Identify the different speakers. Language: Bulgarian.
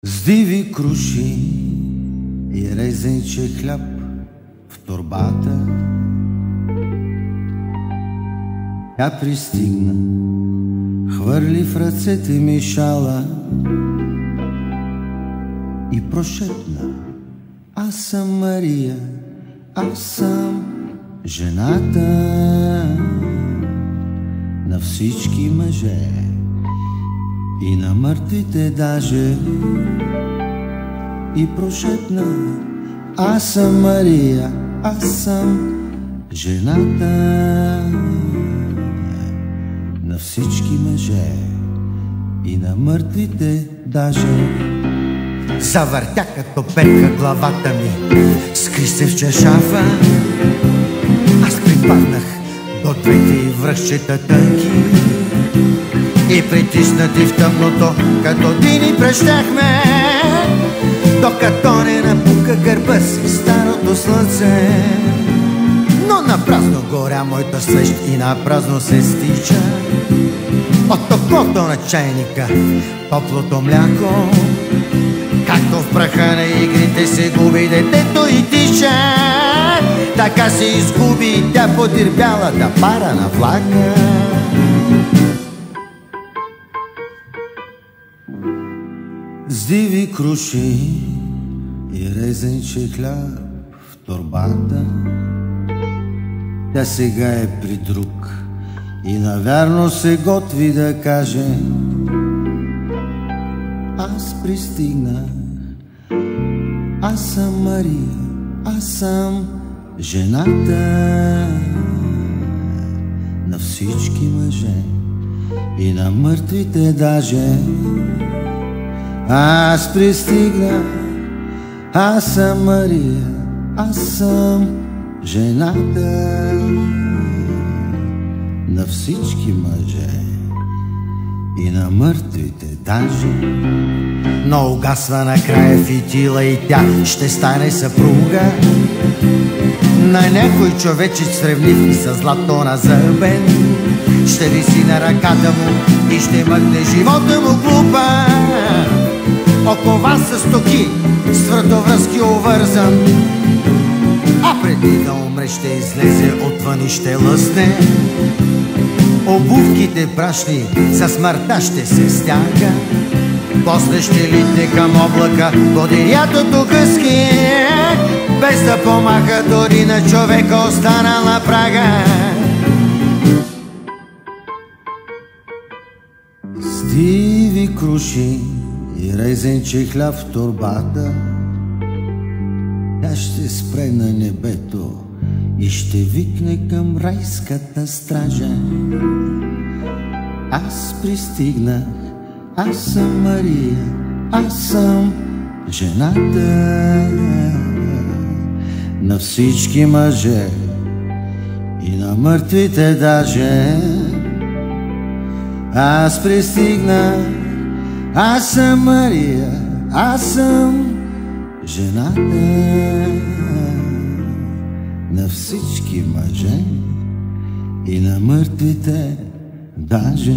Speaker 1: С диви круши и резенче хляб в торбата, тя пристигна, хвърли в ръцете ми шала и прошепна: аз съм Мария, аз съм жената на всички мъже и на мъртвите даже. И прошепна: аз съм Мария, аз съм жената на всички мъже и на мъртвите даже. Завъртя като петка главата ми, скри се в чашафа. Аз припаднах до двете и връхчета тънки и притиснати в тъмното, като дини прещяхме, докато не напука гърба си старото слънце. Но напразно горя моята свещ и напразно се стича от топлото на чайника топлото мляко, както в праха на игрите се губи детето и тича. Така се изгуби тя под бялата пара на влака. С диви круши и резенче хляб в торбата, тя сега е при друг и навярно се готви да каже: аз пристигнах, аз съм Мария, аз съм жената на всички мъже и на мъртвите даже. Аз пристигнах, аз съм Мария, аз съм жената на всички мъже и на мъртвите даже. Но угасва накрая фитила и тя ще стане съпруга на някой човечец сревнив и със злато на зърбен. Ще виси на ръката му и ще мъкне живота му глупа. Окова с токи, с вратовръзки увързан, а преди да умре ще излезе отвън и ще лъсне. Обувките прашни със смъртта ще се стяга, после ще литне към облака водирятото хъски, без да помаха дори на човека останал на прага. С диви круши и резенче хляб в торбата, тя ще спре на небето и ще викне към райската стража: аз пристигнах, аз съм Мария, аз съм жената на всички мъже и на мъртвите даже. Аз пристигнах, аз съм Мария, аз съм жената на всички мъже и на мъртвите даже.